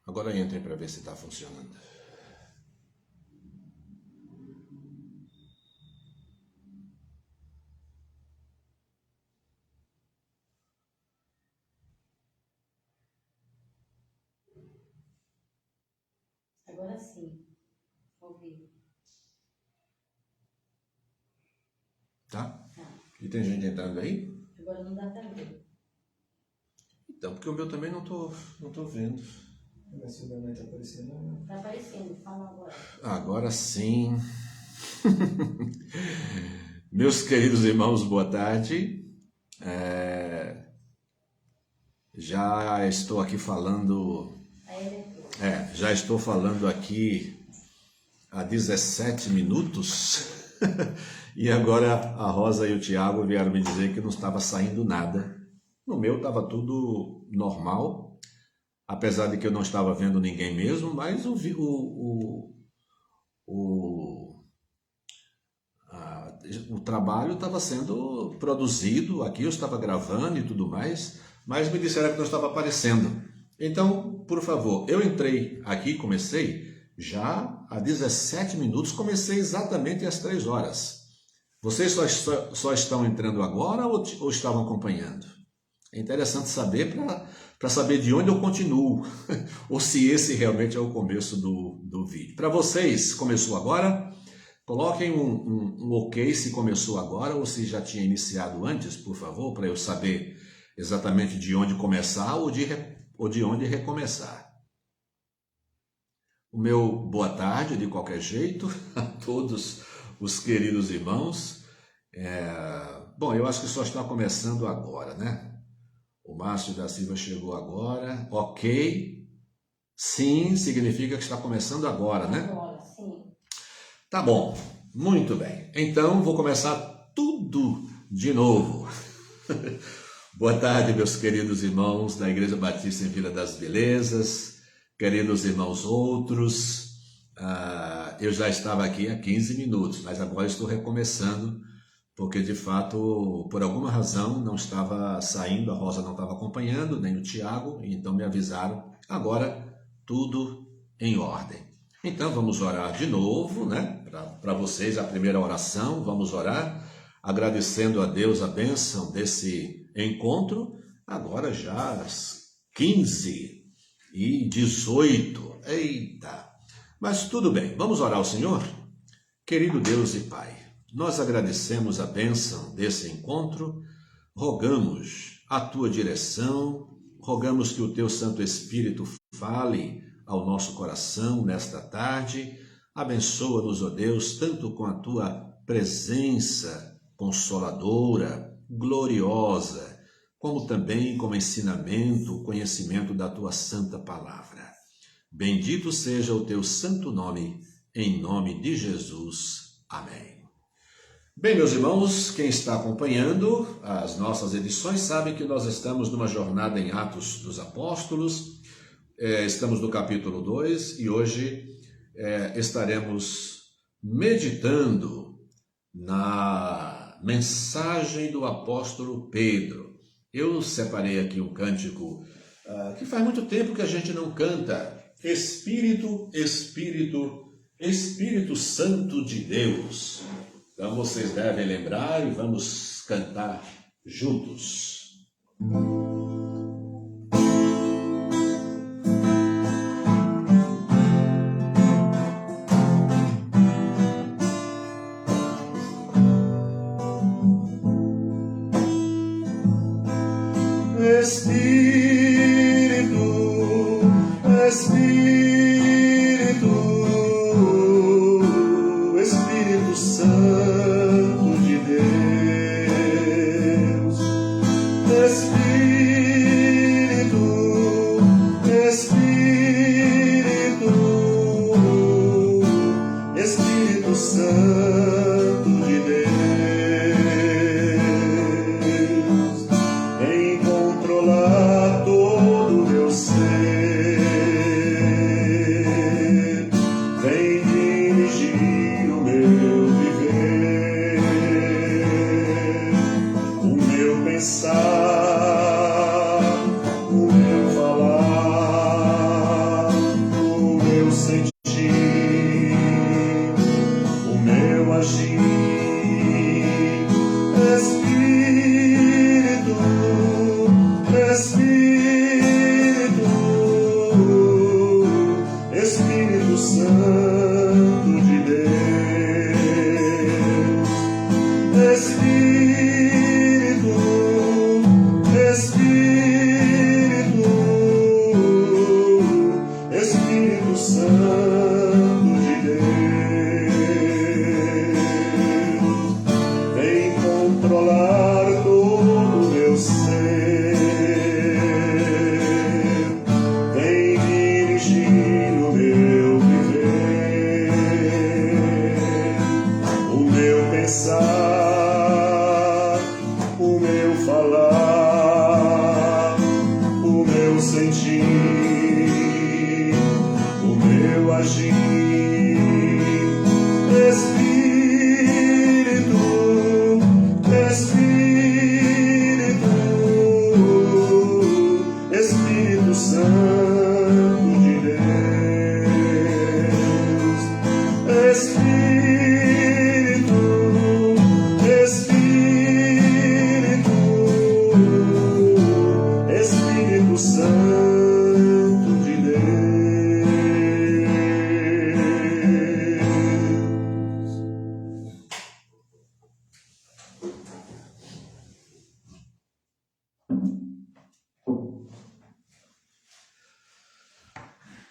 Agora entrem para ver se está funcionando. Agora sim, ouvi. Tá? Tá. E tem gente entrando aí? Agora não dá para ver. Então, porque o meu também não tô vendo. Mas o meu não está aparecendo, não. Tá aparecendo, fala agora. Agora sim. Meus queridos irmãos, boa tarde. Já estou aqui falando. Já estou falando aqui há 17 minutos. E agora a Rosa e o Tiago vieram me dizer que não estava saindo nada. No meu estava tudo normal, apesar de que eu não estava vendo ninguém mesmo, mas o trabalho estava sendo produzido, aqui eu estava gravando e tudo mais, mas me disseram que não estava aparecendo. Então, por favor, eu entrei aqui, comecei já há 17 minutos, comecei exatamente às 3 horas. Vocês só estão entrando agora ou estavam acompanhando? É interessante saber para saber de onde eu continuo, ou se esse realmente é o começo do vídeo. Para vocês, começou agora? Coloquem um ok se começou agora ou se já tinha iniciado antes, por favor, para eu saber exatamente de onde começar ou de onde recomeçar. O meu boa tarde, de qualquer jeito, a todos os queridos irmãos. Bom, eu acho que só está começando agora, né? O Márcio da Silva chegou agora. Ok. Sim, significa que está começando agora, né? Agora, sim. Tá bom, muito bem. Então vou começar tudo de novo. Boa tarde, meus queridos irmãos da Igreja Batista em Vila das Belezas, queridos irmãos outros. Eu já estava aqui há 15 minutos, mas agora estou recomeçando, porque de fato, por alguma razão, não estava saindo, a Rosa não estava acompanhando, nem o Tiago, então me avisaram. Agora, tudo em ordem. Então vamos orar de novo, né? Para vocês a primeira oração, vamos orar, agradecendo a Deus a bênção desse encontro, agora já às 15h18, eita! Mas tudo bem, vamos orar ao Senhor? Querido Deus e Pai, nós agradecemos a bênção desse encontro, rogamos a Tua direção, rogamos que o Teu Santo Espírito fale ao nosso coração nesta tarde. Abençoa-nos, ó Deus, tanto com a Tua presença consoladora, gloriosa, como também com ensinamento, conhecimento da Tua santa palavra. Bendito seja o Teu santo nome, em nome de Jesus. Amém. Bem, meus irmãos, quem está acompanhando as nossas edições sabe que nós estamos numa jornada em Atos dos Apóstolos. Estamos no capítulo 2 e hoje estaremos meditando na mensagem do apóstolo Pedro. Eu separei aqui um cântico que faz muito tempo que a gente não canta. Espírito, Espírito, Espírito Santo de Deus. Então vocês devem lembrar e vamos cantar juntos. Espírito Santo de Deus, Espírito Santo de Deus, vem controlar Santo de Deus, Espírito, Espírito, Espírito Santo de Deus, vem controlar todo o meu ser, vem dirigir o meu viver, o meu pensar, o meu falar, o meu sentir, o meu agir. Espírito, Espírito, Espírito Santo de Deus, Espírito, Espírito, Espírito Santo de Deus.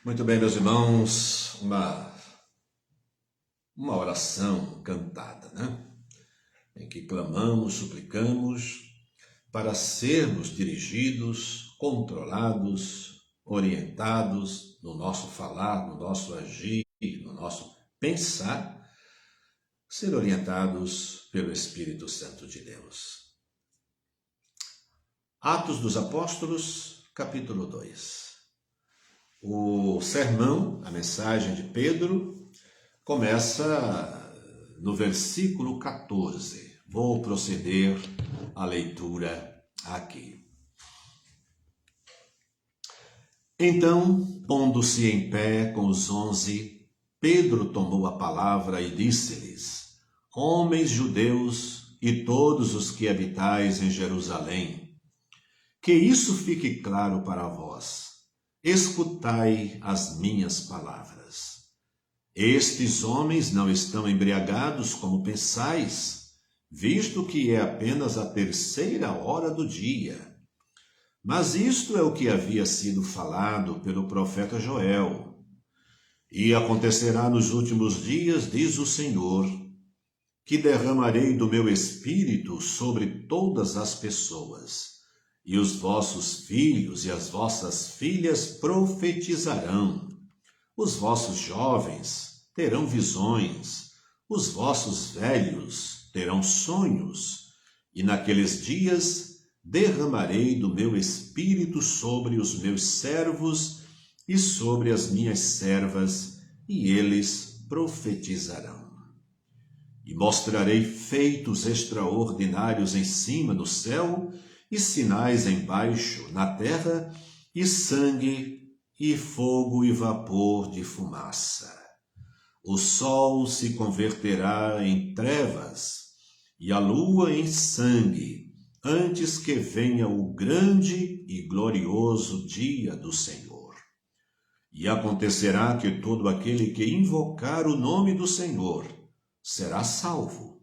Muito bem, meus irmãos, uma oração cantada, né? Em que clamamos, suplicamos para sermos dirigidos, controlados, orientados no nosso falar, no nosso agir, no nosso pensar, ser orientados pelo Espírito Santo de Deus. Atos dos Apóstolos, capítulo 2. O sermão, a mensagem de Pedro, começa no versículo 14. Vou proceder à leitura aqui. Então, pondo-se em pé com os 11, Pedro tomou a palavra e disse-lhes: Homens judeus e todos os que habitais em Jerusalém, que isso fique claro para vós. Escutai as minhas palavras. Estes homens não estão embriagados como pensais, visto que é apenas a 3ª hora do dia. Mas isto é o que havia sido falado pelo profeta Joel. E acontecerá nos últimos dias, diz o Senhor, que derramarei do meu espírito sobre todas as pessoas. E os vossos filhos e as vossas filhas profetizarão. Os vossos jovens terão visões. Os vossos velhos terão sonhos. E naqueles dias derramarei do meu espírito sobre os meus servos e sobre as minhas servas, e eles profetizarão. E mostrarei feitos extraordinários em cima no céu, e sinais embaixo na terra, e sangue, e fogo, e vapor de fumaça. O sol se converterá em trevas, e a lua em sangue, antes que venha o grande e glorioso dia do Senhor. E acontecerá que todo aquele que invocar o nome do Senhor será salvo.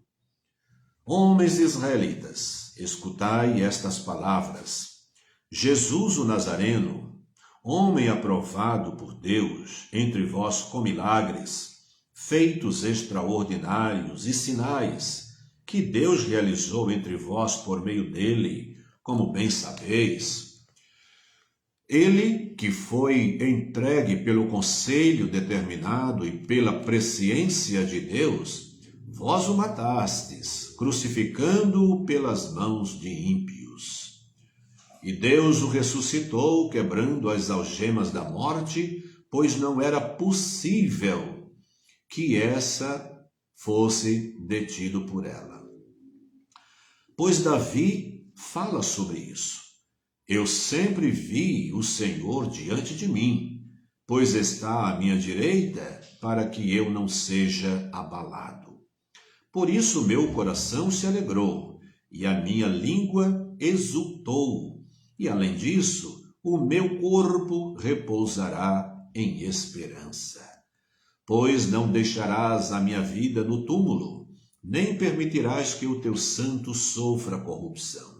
Homens israelitas, escutai estas palavras. Jesus o Nazareno, homem aprovado por Deus entre vós com milagres, feitos extraordinários e sinais, que Deus realizou entre vós por meio dele, como bem sabeis. Ele, que foi entregue pelo conselho determinado e pela presciência de Deus, vós o matastes, crucificando-o pelas mãos de ímpios. E Deus o ressuscitou, quebrando as algemas da morte, pois não era possível que essa fosse detido por ela. Pois Davi fala sobre isso. Eu sempre vi o Senhor diante de mim, pois está à minha direita, para que eu não seja abalado. Por isso meu coração se alegrou, e a minha língua exultou, e além disso, o meu corpo repousará em esperança. pois não deixarás a minha vida no túmulo, nem permitirás que o teu santo sofra corrupção.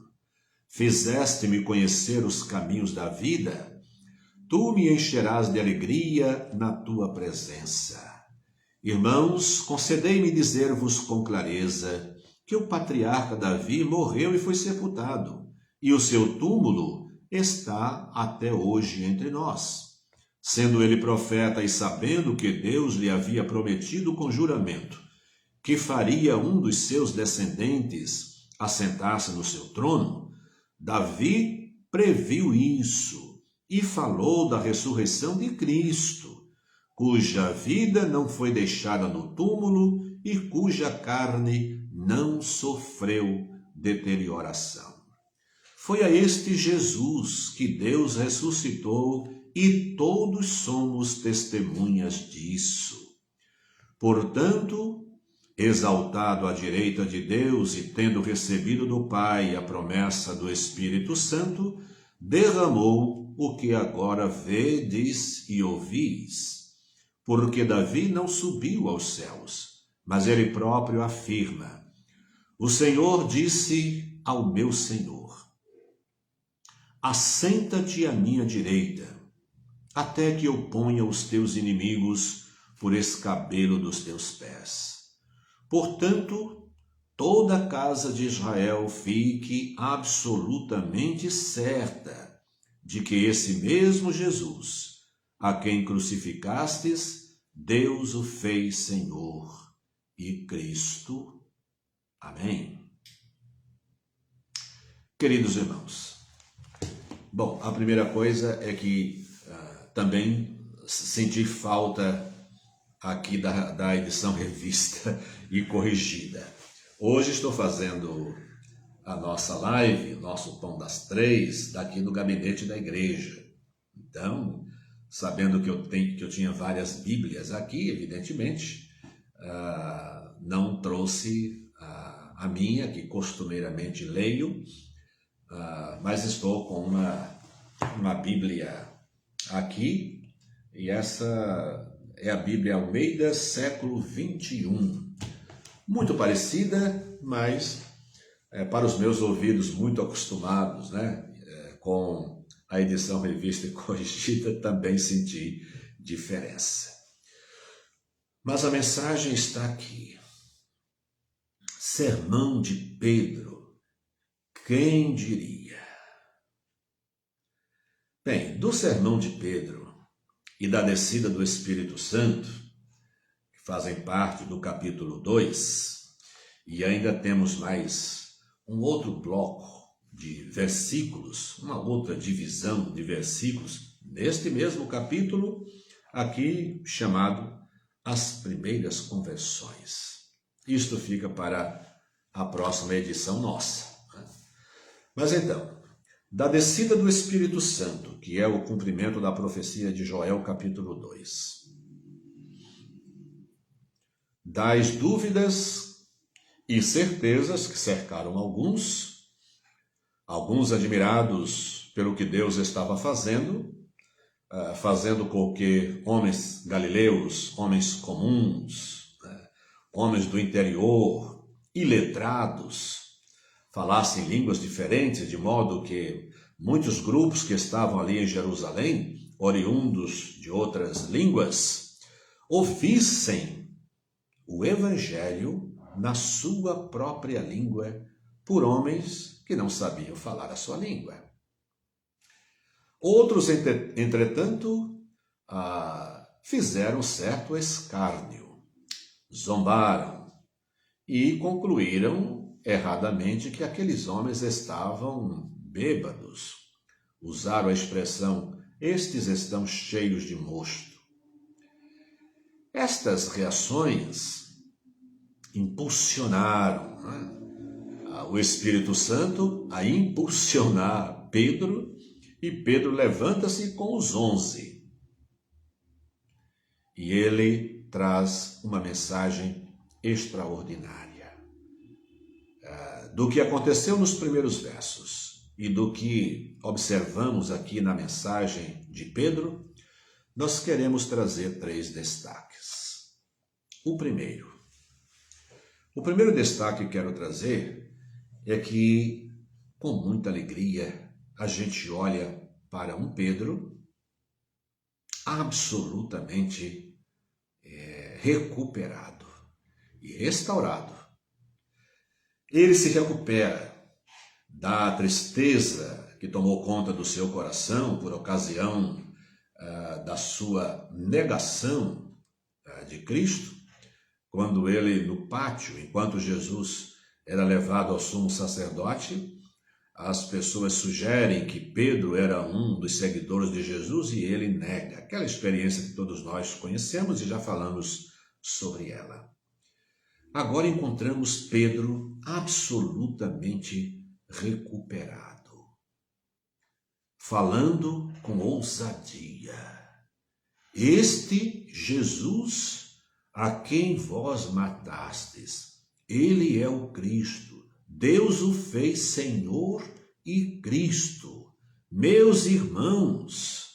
Fizeste-me conhecer os caminhos da vida, tu me encherás de alegria na tua presença. Irmãos, concedei-me dizer-vos com clareza que o patriarca Davi morreu e foi sepultado, e o seu túmulo está até hoje entre nós. Sendo ele profeta e sabendo que Deus lhe havia prometido com juramento que faria um dos seus descendentes assentar-se no seu trono, Davi previu isso e falou da ressurreição de Cristo, cuja vida não foi deixada no túmulo e cuja carne não sofreu deterioração. Foi a este Jesus que Deus ressuscitou e todos somos testemunhas disso. Portanto, exaltado à direita de Deus e tendo recebido do Pai a promessa do Espírito Santo, derramou o que agora vedes e ouvis. Porque Davi não subiu aos céus, mas ele próprio afirma: o Senhor disse ao meu Senhor: assenta-te à minha direita, até que eu ponha os teus inimigos por escabelo dos teus pés. Portanto, toda a casa de Israel fique absolutamente certa de que esse mesmo Jesus, a quem crucificastes, Deus o fez Senhor e Cristo. Amém. Queridos irmãos, bom, a primeira coisa é que também senti falta aqui da edição revista e corrigida. Hoje estou fazendo a nossa live, o nosso Pão das Três, daqui do gabinete da igreja. Então, sabendo que eu tinha várias Bíblias aqui, evidentemente, não trouxe a minha, que costumeiramente leio, mas estou com uma Bíblia aqui, e essa é a Bíblia Almeida, século 21. Muito parecida, mas para os meus ouvidos muito acostumados, né, com a edição revista e corrigida, também senti diferença. Mas a mensagem está aqui. Sermão de Pedro, quem diria? Bem, do sermão de Pedro e da descida do Espírito Santo, que fazem parte do capítulo 2, e ainda temos mais um outro bloco de versículos, uma outra divisão de versículos, neste mesmo capítulo, aqui chamado As Primeiras Conversões. Isto fica para a próxima edição nossa. Mas então, da descida do Espírito Santo, que é o cumprimento da profecia de Joel, capítulo 2. Das dúvidas e certezas que cercaram alguns admirados pelo que Deus estava fazendo com que homens galileus, homens comuns, homens do interior, iletrados, falassem línguas diferentes, de modo que muitos grupos que estavam ali em Jerusalém, oriundos de outras línguas, ouvissem o Evangelho na sua própria língua por homens que não sabiam falar a sua língua. Outros, entretanto, fizeram certo escárnio, zombaram e concluíram erradamente que aqueles homens estavam bêbados. Usaram a expressão, estes estão cheios de mosto. Estas reações impulsionaram o Espírito Santo a impulsionar Pedro, e Pedro levanta-se com os 11. E ele traz uma mensagem extraordinária. Do que aconteceu nos primeiros versos e do que observamos aqui na mensagem de Pedro, nós queremos trazer 3 destaques. O primeiro destaque que quero trazer é que, com muita alegria, a gente olha para um Pedro absolutamente recuperado e restaurado. Ele se recupera da tristeza que tomou conta do seu coração por ocasião da sua negação de Cristo, quando ele, no pátio, enquanto Jesus era levado ao sumo sacerdote, as pessoas sugerem que Pedro era um dos seguidores de Jesus e ele nega. Aquela experiência que todos nós conhecemos e já falamos sobre ela. Agora encontramos Pedro absolutamente recuperado, falando com ousadia. Este Jesus a quem vós matastes, ele é o Cristo. Deus o fez Senhor e Cristo. Meus irmãos,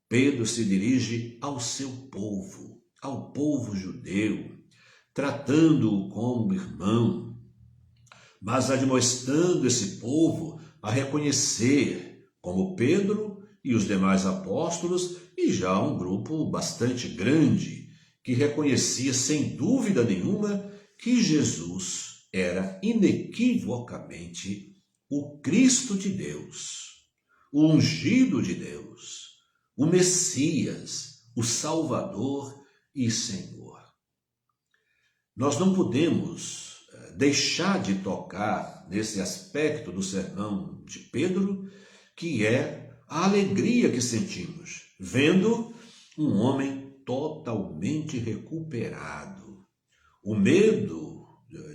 Pedro se dirige ao seu povo, ao povo judeu, tratando-o como irmão, mas admoestando esse povo a reconhecer, como Pedro e os demais apóstolos, e já um grupo bastante grande, que reconhecia sem dúvida nenhuma que Jesus era inequivocamente o Cristo de Deus, o ungido de Deus, o Messias, o Salvador e Senhor. Nós não podemos deixar de tocar nesse aspecto do sermão de Pedro, que é a alegria que sentimos, vendo um homem totalmente recuperado. O medo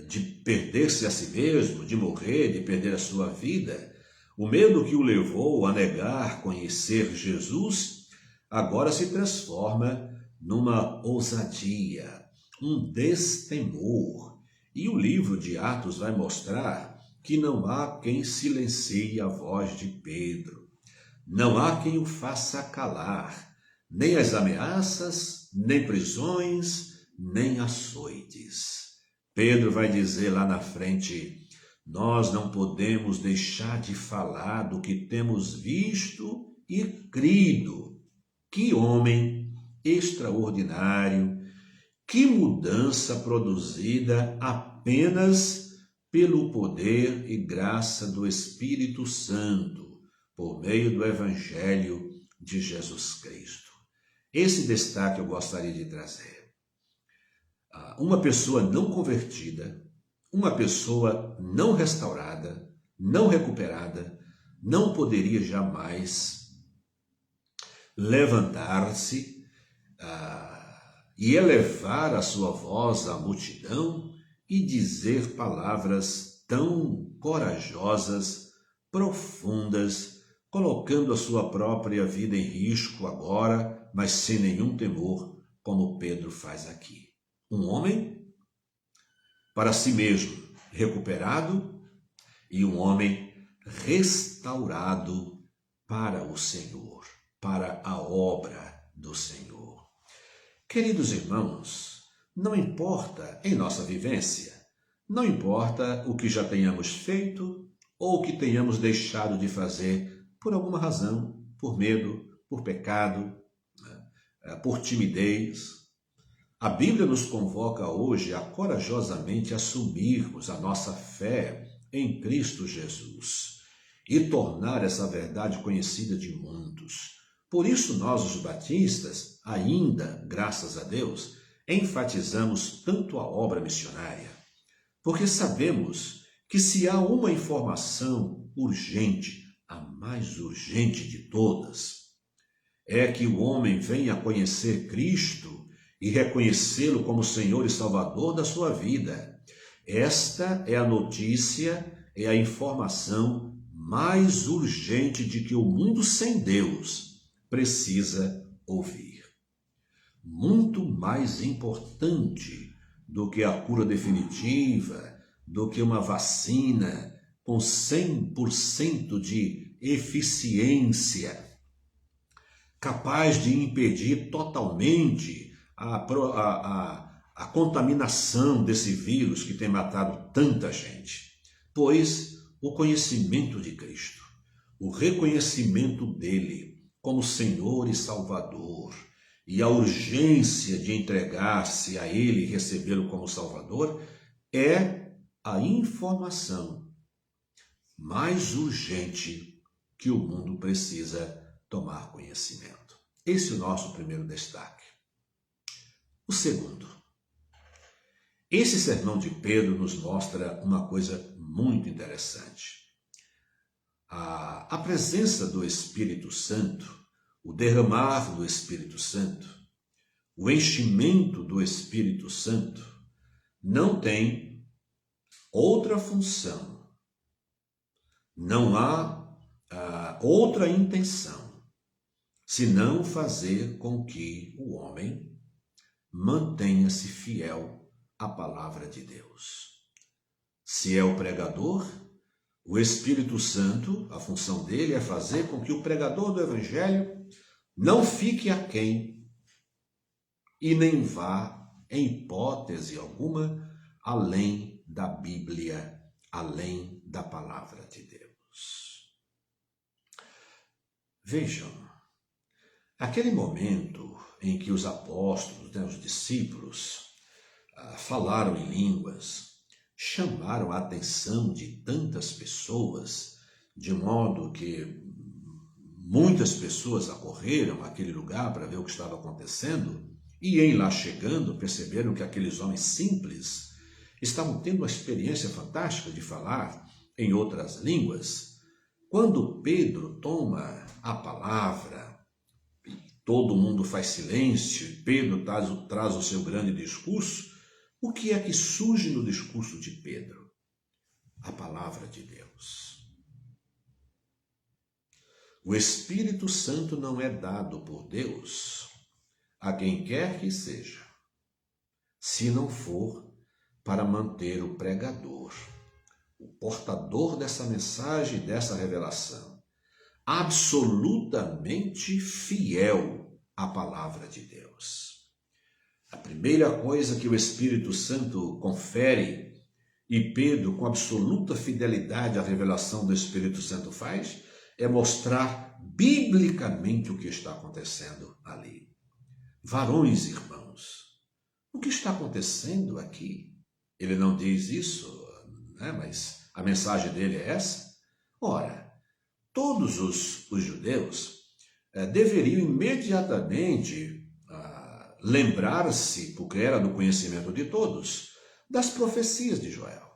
de perder-se a si mesmo, de morrer, de perder a sua vida, o medo que o levou a negar conhecer Jesus, agora se transforma numa ousadia, um destemor. E o livro de Atos vai mostrar que não há quem silencie a voz de Pedro, não há quem o faça calar, nem as ameaças, nem prisões, nem açoites. Pedro vai dizer lá na frente: nós não podemos deixar de falar do que temos visto e crido. Que homem extraordinário, que mudança produzida apenas pelo poder e graça do Espírito Santo, por meio do Evangelho de Jesus Cristo. Esse destaque eu gostaria de trazer. Uma pessoa não convertida, uma pessoa não restaurada, não recuperada, não poderia jamais levantar-se e elevar a sua voz à multidão e dizer palavras tão corajosas, profundas, colocando a sua própria vida em risco agora, mas sem nenhum temor, como Pedro faz aqui. Um homem para si mesmo recuperado e um homem restaurado para o Senhor, para a obra do Senhor. Queridos irmãos, não importa em nossa vivência, não importa o que já tenhamos feito ou o que tenhamos deixado de fazer por alguma razão, por medo, por pecado, por timidez. A Bíblia nos convoca hoje a corajosamente assumirmos a nossa fé em Cristo Jesus e tornar essa verdade conhecida de muitos. Por isso nós, os batistas, ainda, graças a Deus, enfatizamos tanto a obra missionária, porque sabemos que se há uma informação urgente, a mais urgente de todas, é que o homem venha a conhecer Cristo e reconhecê-lo como Senhor e Salvador da sua vida. Esta é a notícia, é a informação mais urgente de que o mundo sem Deus precisa ouvir. Muito mais importante do que a cura definitiva, do que uma vacina com 100% de eficiência, capaz de impedir totalmente a contaminação desse vírus que tem matado tanta gente? Pois o conhecimento de Cristo, o reconhecimento dele como Senhor e Salvador, e a urgência de entregar-se a ele e recebê-lo como Salvador, é a informação mais urgente que o mundo precisa tomar conhecimento. Esse é o nosso primeiro destaque. O segundo, esse sermão de Pedro nos mostra uma coisa muito interessante. A presença do Espírito Santo, o derramar do Espírito Santo, o enchimento do Espírito Santo, não tem outra função, não há outra intenção, senão fazer com que o homem mantenha-se fiel à palavra de Deus. Se é o pregador, o Espírito Santo, a função dele é fazer com que o pregador do Evangelho não fique aquém e nem vá, em hipótese alguma, além da Bíblia, além da palavra de Deus. Vejam, aquele momento em que os apóstolos, os discípulos, falaram em línguas, chamaram a atenção de tantas pessoas, de modo que muitas pessoas acorreram àquele lugar para ver o que estava acontecendo, e em lá chegando perceberam que aqueles homens simples estavam tendo uma experiência fantástica de falar em outras línguas. Quando Pedro toma a palavra, todo mundo faz silêncio, Pedro traz o seu grande discurso. O que é que surge no discurso de Pedro? A palavra de Deus. O Espírito Santo não é dado por Deus a quem quer que seja, se não for para manter o pregador, o portador dessa mensagem, dessa revelação, absolutamente fiel à palavra de Deus. A primeira coisa que o Espírito Santo confere, e Pedro, com absoluta fidelidade à revelação do Espírito Santo faz, é mostrar biblicamente o que está acontecendo ali. Varões, irmãos, o que está acontecendo aqui? Ele não diz isso, né? Mas a mensagem dele é essa. Ora, todos os judeus deveriam imediatamente lembrar-se, porque era do conhecimento de todos, das profecias de Joel.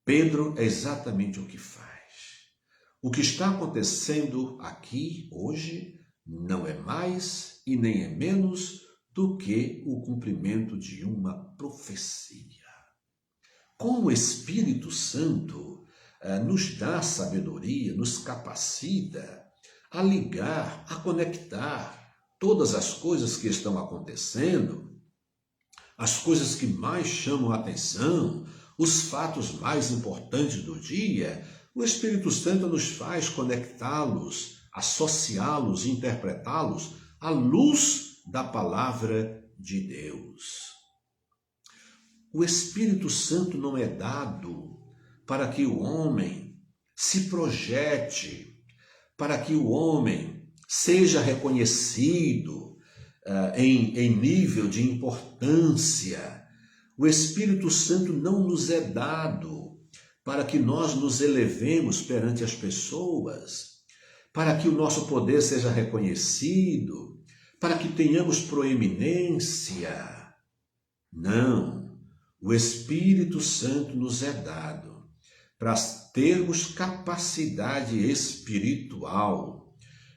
Pedro é exatamente o que faz. O que está acontecendo aqui, hoje, não é mais e nem é menos do que o cumprimento de uma profecia. Como o Espírito Santo nos dá sabedoria, nos capacita a ligar, a conectar todas as coisas que estão acontecendo, as coisas que mais chamam a atenção, os fatos mais importantes do dia, o Espírito Santo nos faz conectá-los, associá-los, interpretá-los à luz da palavra de Deus. O Espírito Santo não é dado para que o homem se projete, para que o homem seja reconhecido em nível de importância. O Espírito Santo não nos é dado para que nós nos elevemos perante as pessoas, para que o nosso poder seja reconhecido, para que tenhamos proeminência. Não, o Espírito Santo nos é dado para termos capacidade espiritual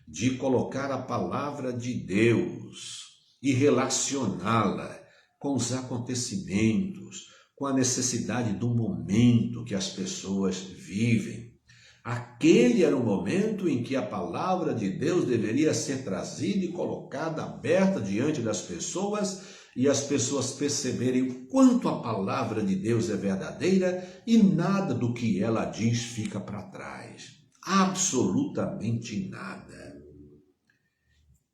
de colocar a palavra de Deus e relacioná-la com os acontecimentos, com a necessidade do momento que as pessoas vivem. Aquele era o momento em que a palavra de Deus deveria ser trazida e colocada, aberta diante das pessoas, e as pessoas perceberem o quanto a palavra de Deus é verdadeira e nada do que ela diz fica para trás. Absolutamente nada.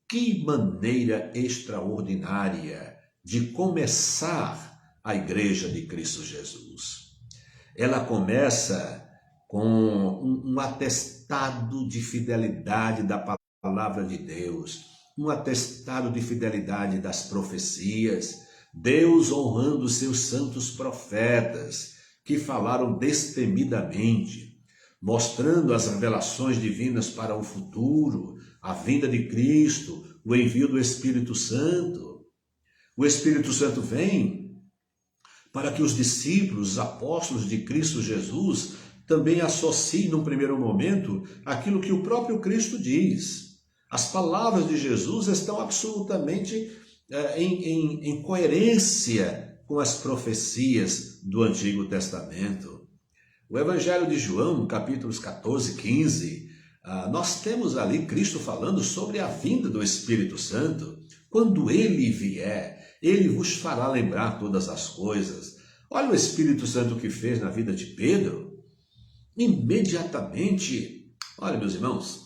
Que maneira extraordinária de começar a igreja de Cristo Jesus. Ela começa com um atestado de fidelidade da palavra de Deus, um atestado de fidelidade das profecias, Deus honrando seus santos profetas, que falaram destemidamente, mostrando as revelações divinas para o futuro, a vinda de Cristo, o envio do Espírito Santo. O Espírito Santo vem para que os discípulos, os apóstolos de Cristo Jesus, também associem num primeiro momento aquilo que o próprio Cristo diz. As palavras de Jesus estão absolutamente em coerência com as profecias do Antigo Testamento. O Evangelho de João, capítulos 14 e 15, nós temos ali Cristo falando sobre a vinda do Espírito Santo. Quando ele vier, ele vos fará lembrar todas as coisas. Olha o Espírito Santo que fez na vida de Pedro. Imediatamente, olha meus irmãos,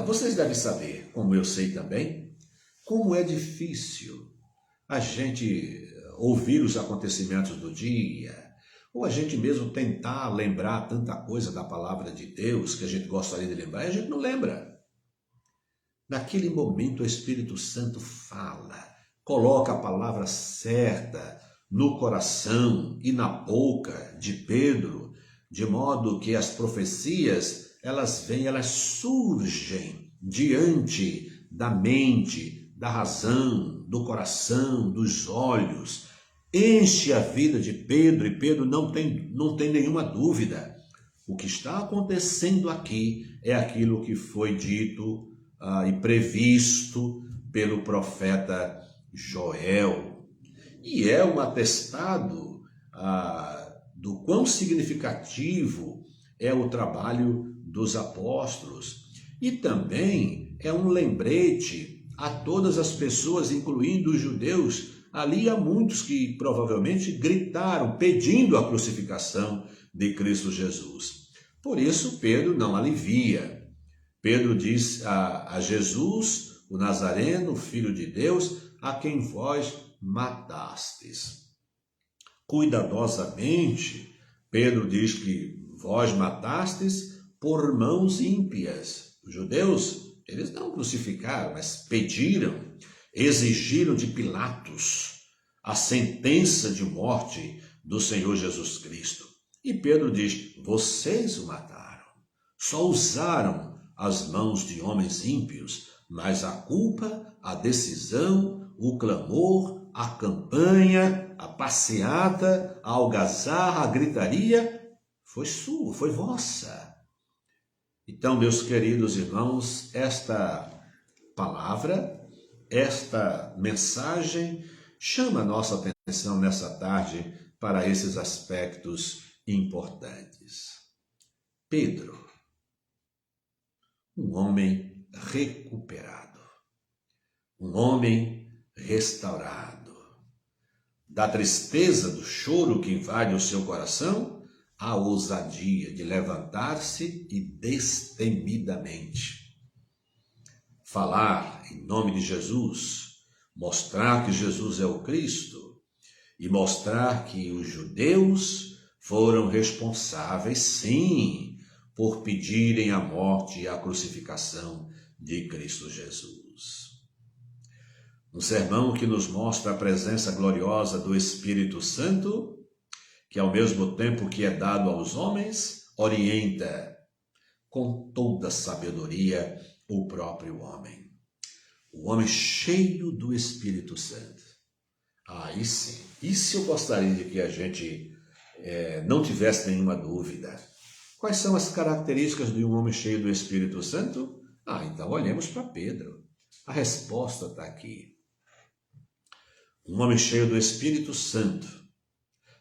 vocês devem saber, como eu sei também, como é difícil a gente ouvir os acontecimentos do dia, ou a gente mesmo tentar lembrar tanta coisa da palavra de Deus que a gente gostaria de lembrar e a gente não lembra. Naquele momento o Espírito Santo fala, coloca a palavra certa no coração e na boca de Pedro, de modo que as profecias, elas surgem diante da mente, da razão, do coração, dos olhos, enche a vida de Pedro e Pedro não tem nenhuma dúvida. O que está acontecendo aqui é aquilo que foi dito e previsto pelo profeta Joel. E é um atestado do quão significativo é o trabalho dos apóstolos. E também é um lembrete a todas as pessoas, incluindo os judeus. Ali há muitos que provavelmente gritaram, pedindo a crucificação de Cristo Jesus. Por isso, Pedro não alivia. Pedro diz a Jesus, o Nazareno, filho de Deus, a quem vós matastes. Cuidadosamente, Pedro diz que vós matastes por mãos ímpias. Os judeus, eles não crucificaram, mas pediram, exigiram de Pilatos a sentença de morte do Senhor Jesus Cristo. E Pedro diz, vocês o mataram, só usaram as mãos de homens ímpios, mas a culpa, a decisão, o clamor, a campanha, a passeata, a algazarra, a gritaria, foi sua, foi vossa. Então, meus queridos irmãos, esta palavra, esta mensagem chama a nossa atenção nessa tarde para esses aspectos importantes. Pedro, um homem recuperado, um homem restaurado. Da tristeza, do choro que invade o seu coração, a ousadia de levantar-se e destemidamente falar em nome de Jesus, mostrar que Jesus é o Cristo e mostrar que os judeus foram responsáveis, sim, por pedirem a morte e a crucificação de Cristo Jesus. Um sermão que nos mostra a presença gloriosa do Espírito Santo, que ao mesmo tempo que é dado aos homens, orienta com toda sabedoria o próprio homem. O homem cheio do Espírito Santo. Aí sim. Isso eu gostaria de que a gente não tivesse nenhuma dúvida. Quais são as características de um homem cheio do Espírito Santo? Então olhemos para Pedro. A resposta está aqui. Um homem cheio do Espírito Santo,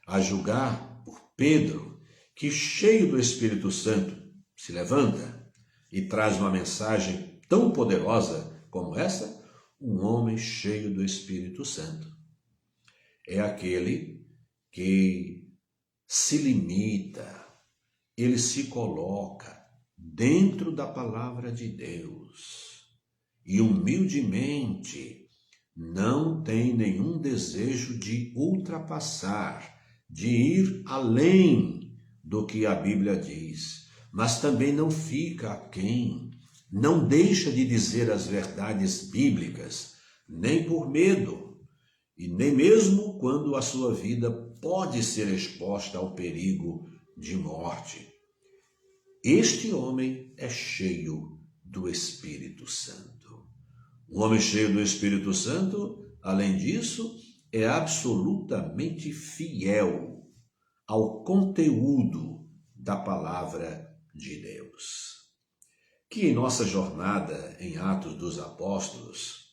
a julgar por Pedro, que cheio do Espírito Santo se levanta e traz uma mensagem tão poderosa como essa, um homem cheio do Espírito Santo. É aquele que se limita, ele se coloca dentro da palavra de Deus e humildemente não tem nenhum desejo de ultrapassar, de ir além do que a Bíblia diz, mas também não fica aquém, não deixa de dizer as verdades bíblicas, nem por medo, e nem mesmo quando a sua vida pode ser exposta ao perigo de morte. Este homem é cheio do Espírito Santo. Um homem cheio do Espírito Santo, além disso, é absolutamente fiel ao conteúdo da palavra de Deus. Que em nossa jornada em Atos dos Apóstolos,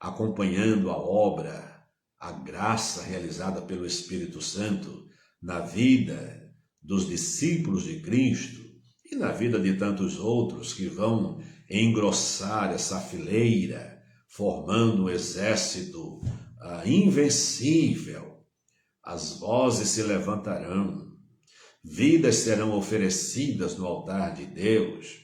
acompanhando a obra, a graça realizada pelo Espírito Santo na vida dos discípulos de Cristo e na vida de tantos outros que vão engrossar essa fileira, formando um exército invencível, as vozes se levantarão, vidas serão oferecidas no altar de Deus,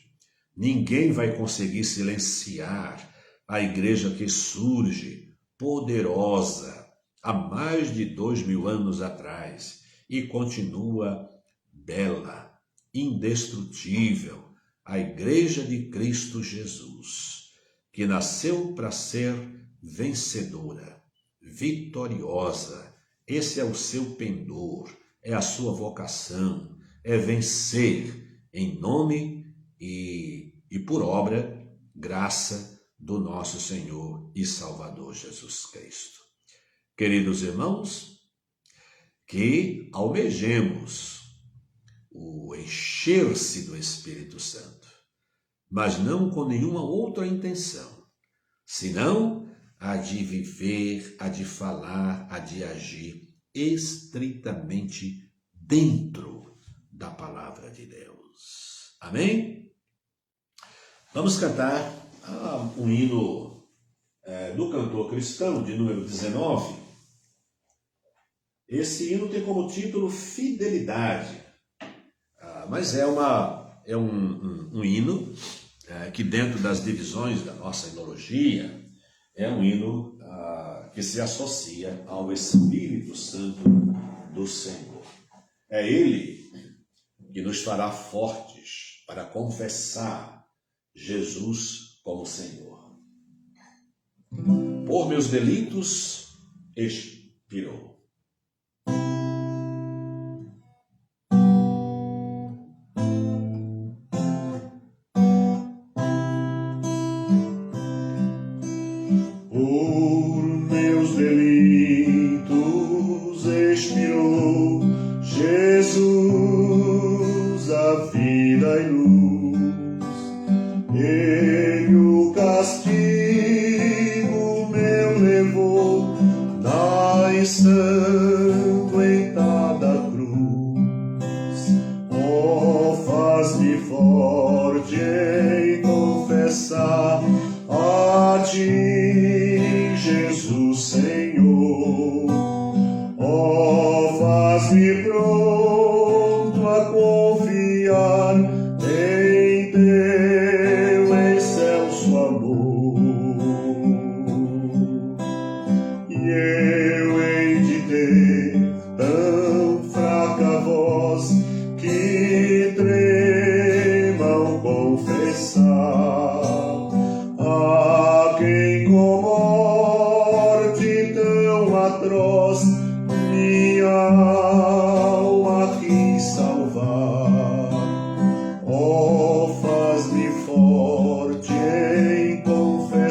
ninguém vai conseguir silenciar a igreja que surge poderosa há mais de 2000 anos atrás e continua bela, indestrutível, a igreja de Cristo Jesus, que nasceu para ser vencedora, vitoriosa. Esse é o seu pendor, é a sua vocação, é vencer em nome e por obra, graça do nosso Senhor e Salvador Jesus Cristo. Queridos irmãos, que almejemos o encher-se do Espírito Santo, mas não com nenhuma outra intenção, senão a de viver, a de falar, a de agir estritamente dentro da palavra de Deus. Amém? Vamos cantar um hino do cantor cristão, de número 19. Esse hino tem como título Fidelidade, mas é um hino que dentro das divisões da nossa himnologia é um hino que se associa ao Espírito Santo do Senhor. É Ele que nos fará fortes para confessar Jesus como Senhor. Por meus delitos expirou. Por meus delitos expirou Jesus, a vida e luz. Ele o castigo meu levou na ensanguentada cruz. Oh, faz-me forte em confessar a ti, Jesus Senhor. Oh, faz-me pronto a confiar em teu excelso amor. E eu hei de ter tão fraca voz que trema ao confessar a quem com morte tão atroz minha alma quis salvar. Oh, faz-me forte em confessar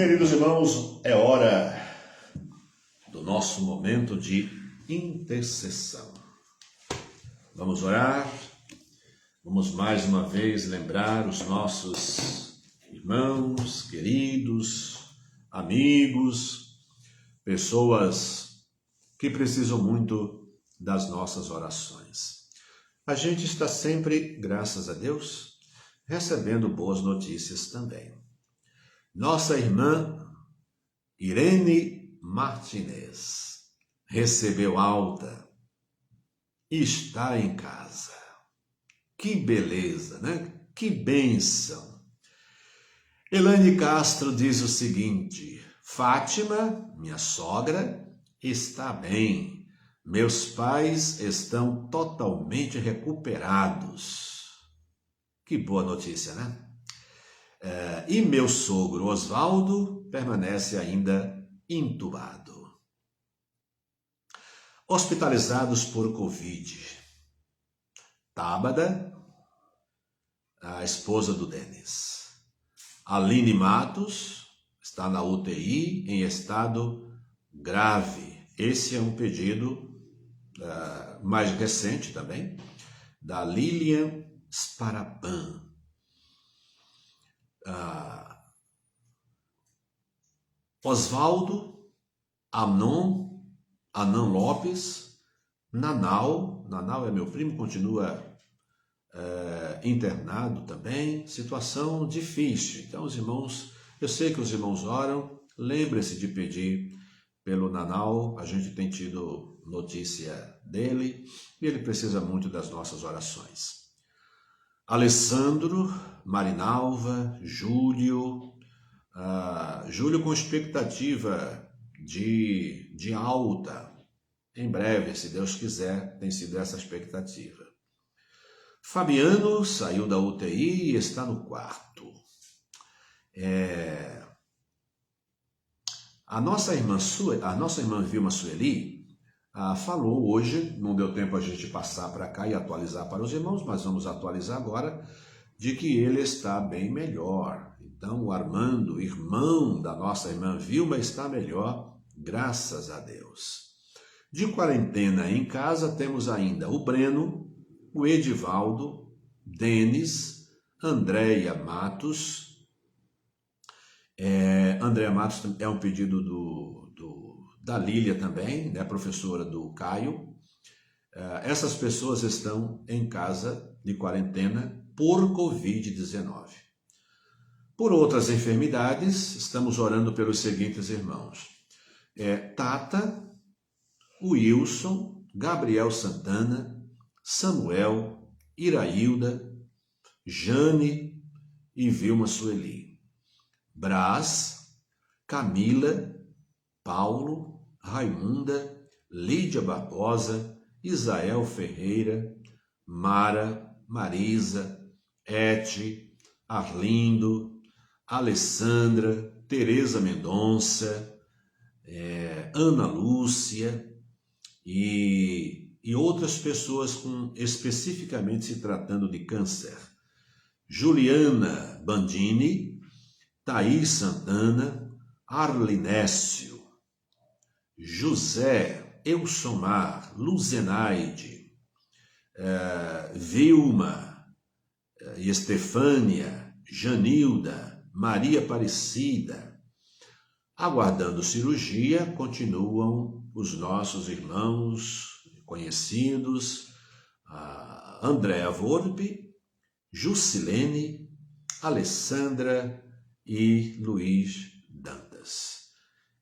queridos irmãos, é hora do nosso momento de intercessão. Vamos orar, vamos mais uma vez lembrar os nossos irmãos, queridos, amigos, pessoas que precisam muito das nossas orações. A gente está sempre, graças a Deus, recebendo boas notícias também. Nossa irmã Irene Martinez recebeu alta e está em casa. Que beleza, né? Que bênção! Elaine Castro diz o seguinte: Fátima, minha sogra, está bem. Meus pais estão totalmente recuperados. Que boa notícia, né? E meu sogro Oswaldo permanece ainda intubado. Hospitalizados por Covid. Tábada, a esposa do Denis. Aline Matos está na UTI em estado grave. Esse é um pedido mais recente também, da Lilian Sparapan. Oswaldo, Anon Lopes, Nanau é meu primo, continua internado também, situação difícil. Então os irmãos, eu sei que os irmãos oram, lembre-se de pedir pelo Nanau, a gente tem tido notícia dele e ele precisa muito das nossas orações. Alessandro, Marinalva, Júlio com expectativa de alta, em breve, se Deus quiser, tem sido essa expectativa. Fabiano saiu da UTI e está no quarto. A nossa irmã Vilma Sueli falou hoje, não deu tempo a gente passar para cá e atualizar para os irmãos, mas vamos atualizar agora, de que ele está bem melhor. Então o Armando, irmão da nossa irmã Vilma, está melhor, graças a Deus. De quarentena em casa temos ainda o Breno, o Edivaldo, Denis, Andréia Matos. Andréia Matos é um pedido da Lília também, né, professora do Caio. Essas pessoas estão em casa de quarentena por Covid-19. Por outras enfermidades, estamos orando pelos seguintes irmãos. Tata, Wilson, Gabriel Santana, Samuel, Irailda, Jane e Vilma Sueli. Brás, Camila, Paulo, Raimunda, Lídia Barbosa, Isael Ferreira, Mara, Marisa, Ete, Arlindo, Alessandra, Tereza Mendonça, Ana Lúcia e outras pessoas especificamente se tratando de câncer. Juliana Bandini, Thaís Santana, Arlinécio, José Elsomar, Luzenaide, Vilma, Estefânia, Janilda, Maria Aparecida. Aguardando cirurgia, continuam os nossos irmãos conhecidos, Andréa Volpe, Jusilene, Alessandra e Luiz Dantas.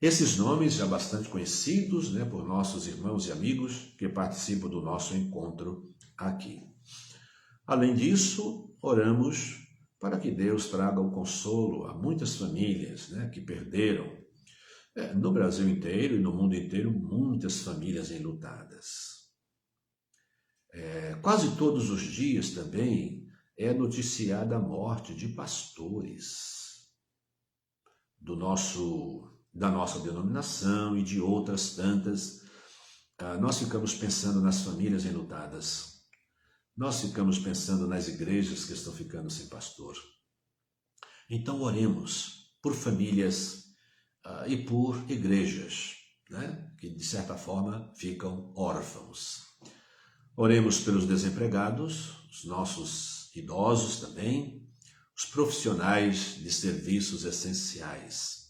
Esses nomes já bastante conhecidos, né, por nossos irmãos e amigos que participam do nosso encontro aqui. Além disso, oramos para que Deus traga o consolo a muitas famílias, né, que perderam, no Brasil inteiro e no mundo inteiro, muitas famílias enlutadas. Quase todos os dias também é noticiada a morte de pastores da nossa denominação e de outras tantas. Nós ficamos pensando nas famílias enlutadas. Nós ficamos pensando nas igrejas que estão ficando sem pastor. Então oremos por famílias e por igrejas, né, que de certa forma ficam órfãos. Oremos pelos desempregados, os nossos idosos também, os profissionais de serviços essenciais.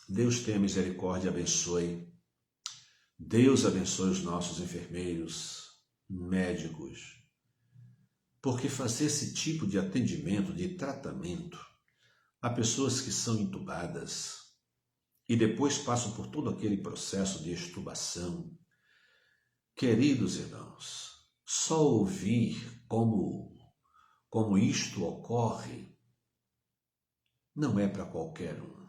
Deus tenha misericórdia e abençoe. Deus abençoe os nossos enfermeiros, médicos, porque fazer esse tipo de atendimento, de tratamento a pessoas que são entubadas e depois passam por todo aquele processo de extubação, queridos irmãos, só ouvir como isto ocorre não é para qualquer um.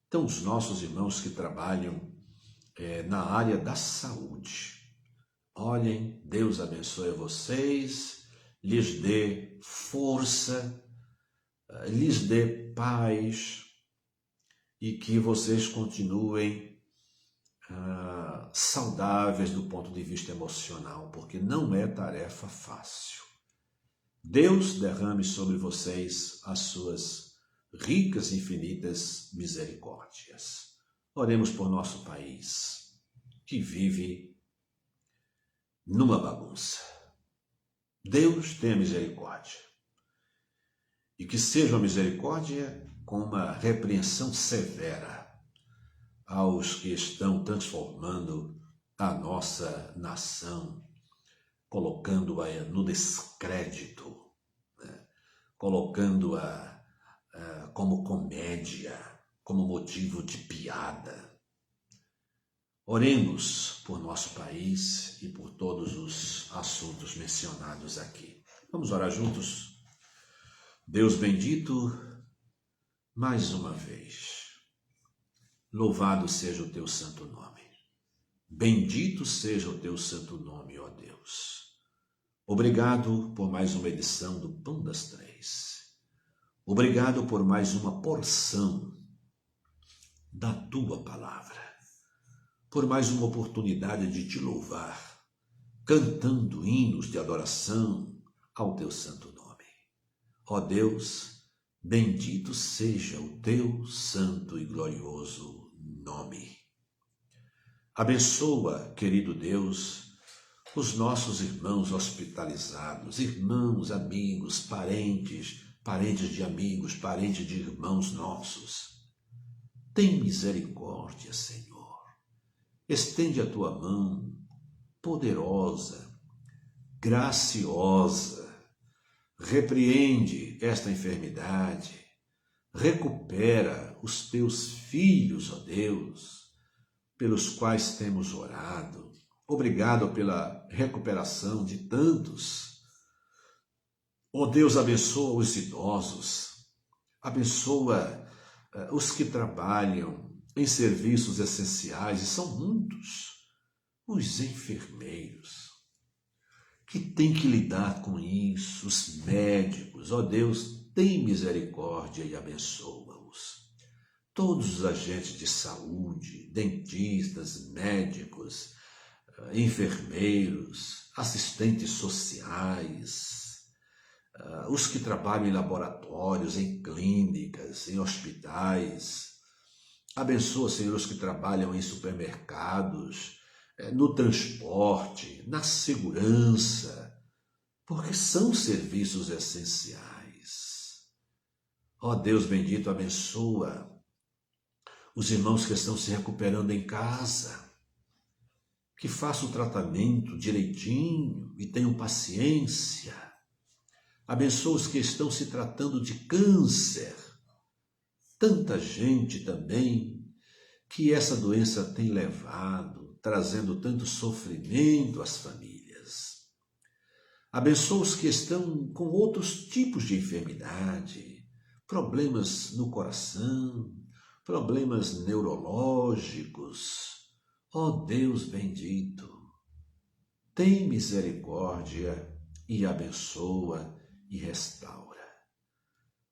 Então, os nossos irmãos que trabalham na área da saúde, olhem, Deus abençoe vocês, lhes dê força, lhes dê paz e que vocês continuem saudáveis do ponto de vista emocional, porque não é tarefa fácil. Deus derrame sobre vocês as suas ricas e infinitas misericórdias. Oremos por nosso país, que vive numa bagunça. Deus tenha misericórdia. E que seja uma misericórdia com uma repreensão severa aos que estão transformando a nossa nação, colocando-a no descrédito, né? Colocando-a como comédia, como motivo de piada. Oremos por nosso país e por todos os assuntos mencionados aqui. Vamos orar juntos? Deus bendito, mais uma vez, louvado seja o teu santo nome. Bendito seja o teu santo nome, ó Deus. Obrigado por mais uma edição do Pão das Três. Obrigado por mais uma porção da tua palavra. Por mais uma oportunidade de te louvar, cantando hinos de adoração ao teu santo nome. Ó Deus, bendito seja o teu santo e glorioso nome. Abençoa, querido Deus, os nossos irmãos hospitalizados, irmãos, amigos, parentes de amigos, parentes de irmãos nossos. Tem misericórdia, Senhor. Estende a tua mão poderosa, graciosa, repreende esta enfermidade, recupera os teus filhos, ó Deus, pelos quais temos orado. Obrigado pela recuperação de tantos. Ó Deus, abençoa os idosos, abençoa os que trabalham em serviços essenciais, e são muitos, os enfermeiros, que têm que lidar com isso, os médicos. Ó Deus, tem misericórdia e abençoa-os. Todos os agentes de saúde, dentistas, médicos, enfermeiros, assistentes sociais, os que trabalham em laboratórios, em clínicas, em hospitais. Abençoa, Senhor, os que trabalham em supermercados, no transporte, na segurança, porque são serviços essenciais. Ó Deus bendito, abençoa os irmãos que estão se recuperando em casa, que façam o tratamento direitinho e tenham paciência. Abençoa os que estão se tratando de câncer. Tanta gente também que essa doença tem levado, trazendo tanto sofrimento às famílias. Abençoa os que estão com outros tipos de enfermidade, problemas no coração, problemas neurológicos. Ó Deus bendito, tem misericórdia e abençoa e restaura.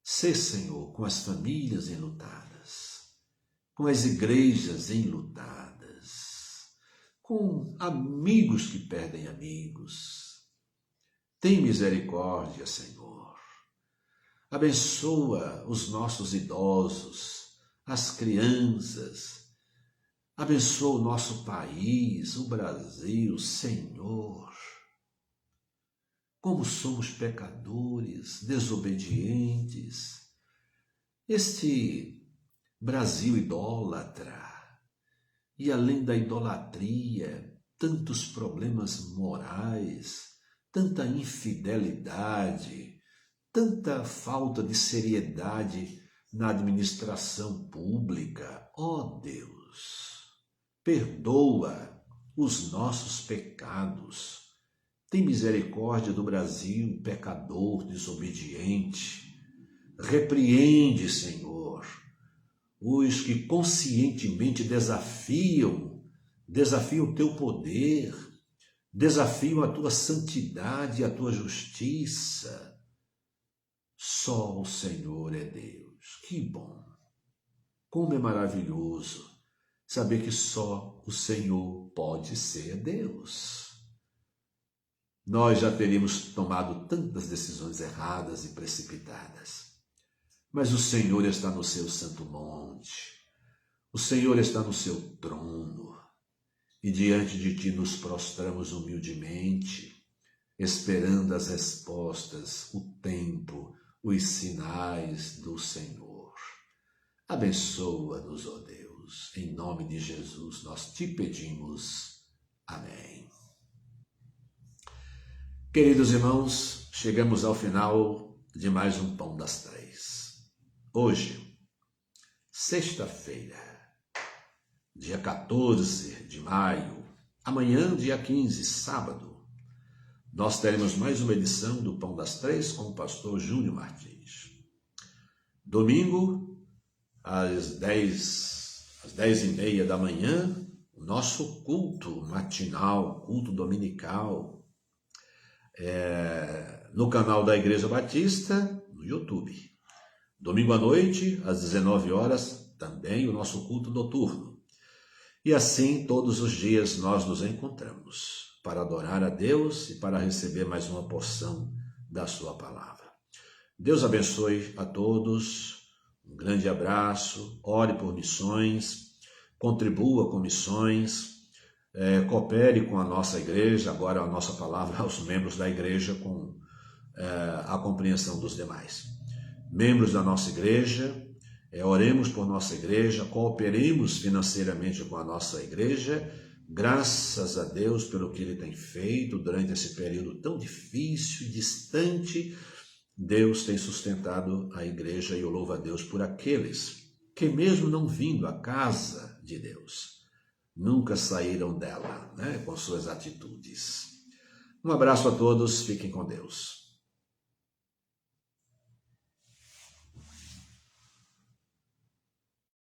Sê, Senhor, com as famílias enlutadas, com as igrejas enlutadas, com amigos que perdem amigos. Tem misericórdia, Senhor. Abençoa os nossos idosos, as crianças. Abençoa o nosso país, o Brasil, Senhor. Como somos pecadores, desobedientes. Este Brasil idólatra. E além da idolatria, tantos problemas morais, tanta infidelidade, tanta falta de seriedade na administração pública. Ó Deus, perdoa os nossos pecados. Tem misericórdia do Brasil, pecador, desobediente. Repreende, Senhor, os que conscientemente desafiam o teu poder, desafiam a tua santidade e a tua justiça. Só o Senhor é Deus. Que bom! Como é maravilhoso saber que só o Senhor pode ser Deus. Nós já teríamos tomado tantas decisões erradas e precipitadas. Mas o Senhor está no seu santo monte, o Senhor está no seu trono, e diante de ti nos prostramos humildemente, esperando as respostas, o tempo, os sinais do Senhor. Abençoa-nos, ó Deus, em nome de Jesus nós te pedimos. Amém. Queridos irmãos, chegamos ao final de mais um Pão das Três. Hoje, sexta-feira, dia 14 de maio, amanhã, dia 15, sábado, nós teremos mais uma edição do Pão das Três com o pastor Júnior Martins. Domingo, às 10h30 da manhã, o nosso culto matinal, culto dominical, no canal da Igreja Batista, no YouTube. Domingo à noite, às 19 horas, também o nosso culto noturno. E assim, todos os dias nós nos encontramos para adorar a Deus e para receber mais uma porção da sua palavra. Deus abençoe a todos, um grande abraço, ore por missões, contribua com missões, coopere com a nossa igreja, agora a nossa palavra aos membros da igreja com a compreensão dos demais. Membros da nossa igreja, oremos por nossa igreja, cooperemos financeiramente com a nossa igreja, graças a Deus pelo que Ele tem feito durante esse período tão difícil, distante. Deus tem sustentado a igreja e eu louvo a Deus por aqueles que mesmo não vindo à casa de Deus, nunca saíram dela, com suas atitudes. Um abraço a todos, fiquem com Deus.